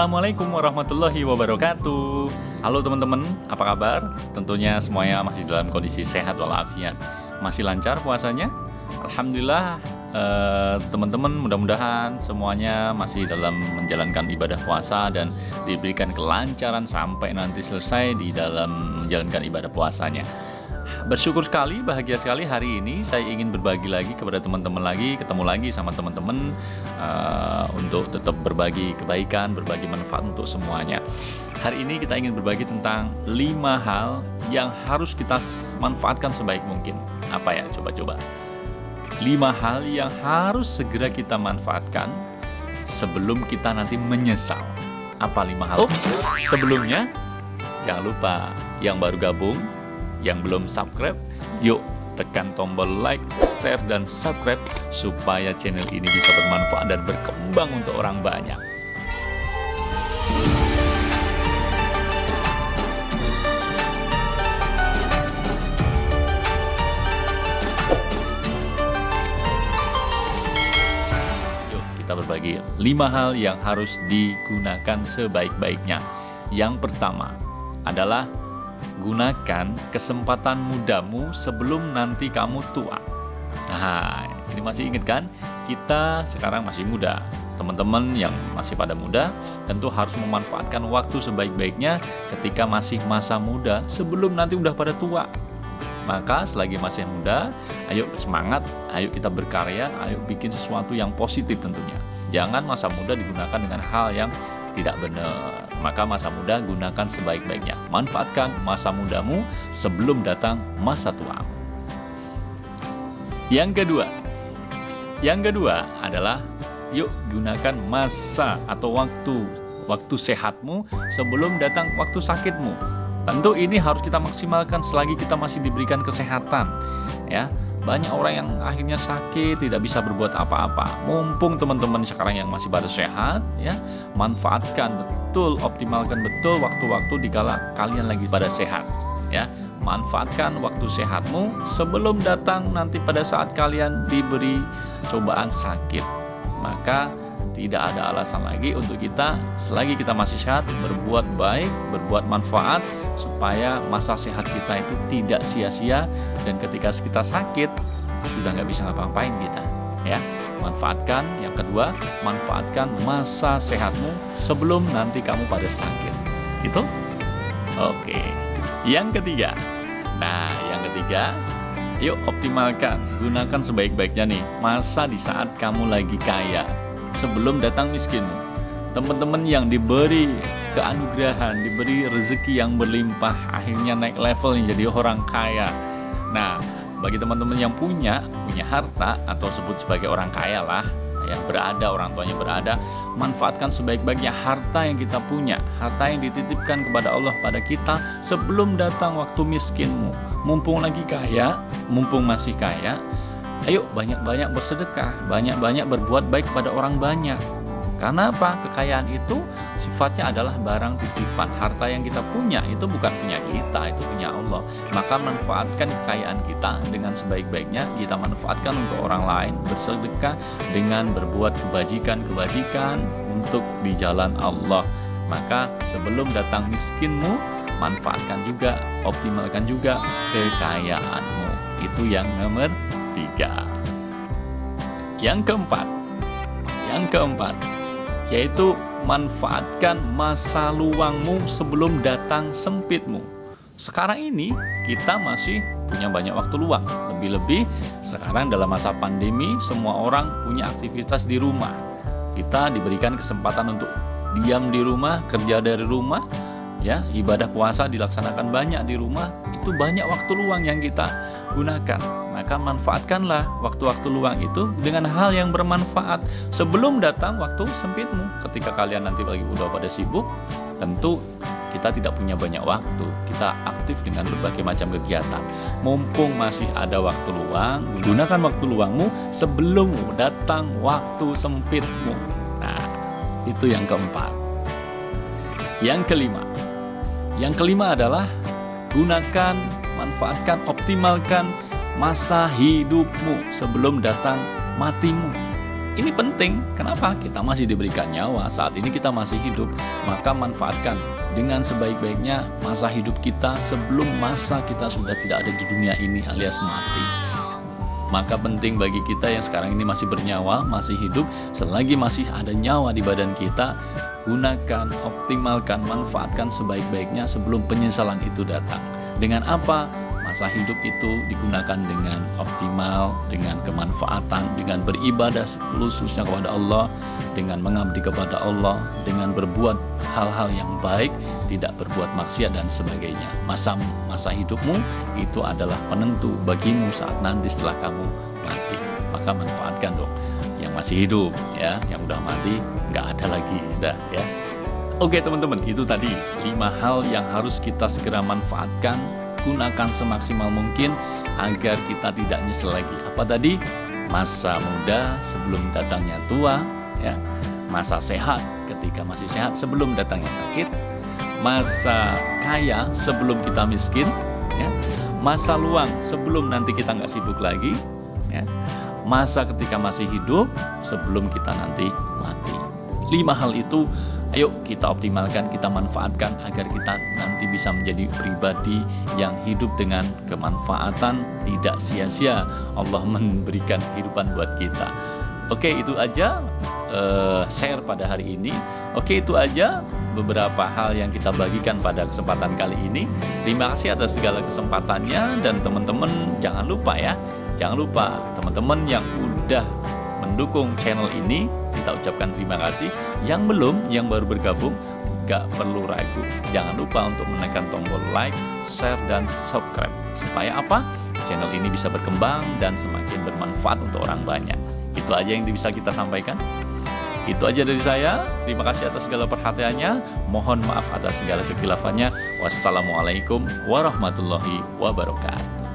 Assalamualaikum warahmatullahi wabarakatuh. Halo teman-teman, apa kabar? Tentunya semuanya masih dalam kondisi sehat walafiat. Masih lancar puasanya? Alhamdulillah, teman-teman, mudah-mudahan semuanya masih dalam menjalankan ibadah puasa dan diberikan kelancaran sampai nanti selesai di dalam menjalankan ibadah puasanya. Bersyukur sekali, bahagia sekali hari ini saya ingin berbagi lagi kepada teman-teman lagi, ketemu lagi sama teman-teman untuk tetap berbagi kebaikan, berbagi manfaat untuk semuanya. Hari ini kita ingin berbagi tentang 5 hal yang harus kita manfaatkan sebaik mungkin. Apa ya? Coba-coba. 5 hal yang harus segera kita manfaatkan sebelum kita nanti menyesal. Apa 5 hal? Sebelumnya, jangan lupa yang baru gabung, yang belum subscribe, yuk tekan tombol like, share, dan subscribe supaya channel ini bisa bermanfaat dan berkembang untuk orang banyak. Yuk kita berbagi 5 hal yang harus digunakan sebaik-baiknya. Yang pertama adalah gunakan kesempatan mudamu sebelum nanti kamu tua. Nah, ini masih ingat kan? Kita sekarang masih muda. Teman-teman yang masih pada muda tentu harus memanfaatkan waktu sebaik-baiknya ketika masih masa muda sebelum nanti udah pada tua. Maka selagi masih muda, ayo semangat, ayo kita berkarya, ayo bikin sesuatu yang positif tentunya. Jangan masa muda digunakan dengan hal yang tidak benar. Maka masa muda gunakan sebaik-baiknya. Manfaatkan masa mudamu sebelum datang masa tua. Yang kedua adalah yuk gunakan masa atau waktu sehatmu sebelum datang waktu sakitmu. Tentu ini harus kita maksimalkan selagi kita masih diberikan kesehatan, ya. Banyak orang yang akhirnya sakit, tidak bisa berbuat apa-apa. Mumpung teman-teman sekarang yang masih pada sehat, ya, manfaatkan betul, optimalkan betul waktu-waktu dikala kalian lagi pada sehat, ya. Manfaatkan waktu sehatmu sebelum datang nanti pada saat kalian diberi cobaan sakit. Maka tidak ada alasan lagi untuk kita selagi kita masih sehat berbuat baik, berbuat manfaat supaya masa sehat kita itu tidak sia-sia dan ketika kita sakit sudah nggak bisa ngapa-ngapain kita, ya. Manfaatkan yang kedua, manfaatkan masa sehatmu sebelum nanti kamu pada sakit, gitu. Oke. Yang ketiga, yuk optimalkan, gunakan sebaik-baiknya nih masa di saat kamu lagi kaya sebelum datang miskinmu. Teman-teman yang diberi keanugerahan, diberi rezeki yang berlimpah, akhirnya naik level menjadi orang kaya. Nah, bagi teman-teman yang punya harta atau sebut sebagai orang kaya lah, yang berada, orang tuanya berada, manfaatkan sebaik-baiknya harta yang kita punya, harta yang dititipkan kepada Allah pada kita sebelum datang waktu miskinmu. Mumpung lagi kaya, mumpung masih kaya, ayo banyak-banyak bersedekah, banyak-banyak berbuat baik pada orang banyak. Karena apa? Kekayaan itu sifatnya adalah barang titipan. Harta yang kita punya itu bukan punya kita, itu punya Allah. Maka manfaatkan kekayaan kita dengan sebaik-baiknya. Kita manfaatkan untuk orang lain, bersedekah dengan berbuat kebajikan-kebajikan untuk di jalan Allah. Maka sebelum datang miskinmu, manfaatkan juga, optimalkan juga kekayaanmu. Itu yang nomor 3. Yang keempat, yaitu manfaatkan masa luangmu sebelum datang sempitmu. Sekarang ini kita masih punya banyak waktu luang. Lebih-lebih sekarang dalam masa pandemi semua orang punya aktivitas di rumah. Kita diberikan kesempatan untuk diam di rumah, kerja dari rumah, ya, ibadah puasa dilaksanakan banyak di rumah. Itu banyak waktu luang yang kita gunakan. Maka manfaatkanlah waktu-waktu luang itu dengan hal yang bermanfaat sebelum datang waktu sempitmu. Ketika kalian nanti lagi udah pada sibuk, tentu kita tidak punya banyak waktu. Kita aktif dengan berbagai macam kegiatan. Mumpung masih ada waktu luang, gunakan waktu luangmu sebelum datang waktu sempitmu. Nah, itu yang keempat. Yang kelima adalah gunakan, manfaatkan, optimalkan masa hidupmu sebelum datang matimu. Ini penting. Kenapa? Kita masih diberikan nyawa, saat ini kita masih hidup, maka manfaatkan dengan sebaik-baiknya masa hidup kita sebelum masa kita sudah tidak ada di dunia ini alias mati. Maka penting bagi kita yang sekarang ini masih bernyawa, masih hidup, selagi masih ada nyawa di badan kita, gunakan, optimalkan, manfaatkan sebaik-baiknya sebelum penyesalan itu datang. Dengan apa? Masa hidup itu digunakan dengan optimal, dengan kemanfaatan, dengan beribadah khususnya kepada Allah, dengan mengabdi kepada Allah, dengan berbuat hal-hal yang baik, tidak berbuat maksiat dan sebagainya. Masa hidupmu itu adalah penentu bagimu saat nanti setelah kamu mati. Maka manfaatkan dong yang masih hidup, ya. Yang udah mati nggak ada lagi, sudah, ya. Oke teman-teman, itu tadi 5 hal yang harus kita segera manfaatkan, gunakan semaksimal mungkin agar kita tidak nyesel lagi. Apa tadi? Masa muda sebelum datangnya tua, ya. Masa sehat ketika masih sehat sebelum datangnya sakit. Masa kaya sebelum kita miskin, ya. Masa luang sebelum nanti kita nggak sibuk lagi, ya. Masa ketika masih hidup sebelum kita nanti mati. 5 hal itu ayo kita optimalkan, kita manfaatkan agar kita nanti bisa menjadi pribadi yang hidup dengan kemanfaatan, tidak sia-sia Allah memberikan kehidupan buat kita. Oke, itu aja share pada hari ini. Oke, itu aja beberapa hal yang kita bagikan pada kesempatan kali ini. Terima kasih atas segala kesempatannya, dan teman-teman jangan lupa ya, jangan lupa teman-teman yang udah mendukung channel ini, kita ucapkan terima kasih. Yang belum, yang baru bergabung, gak perlu ragu, jangan lupa untuk menekan tombol like, share, dan subscribe. Supaya apa? Channel ini bisa berkembang dan semakin bermanfaat untuk orang banyak. Itu aja yang bisa kita sampaikan. Itu aja dari saya. Terima kasih atas segala perhatiannya. Mohon maaf atas segala kekhilaafannya. Wassalamualaikum warahmatullahi wabarakatuh.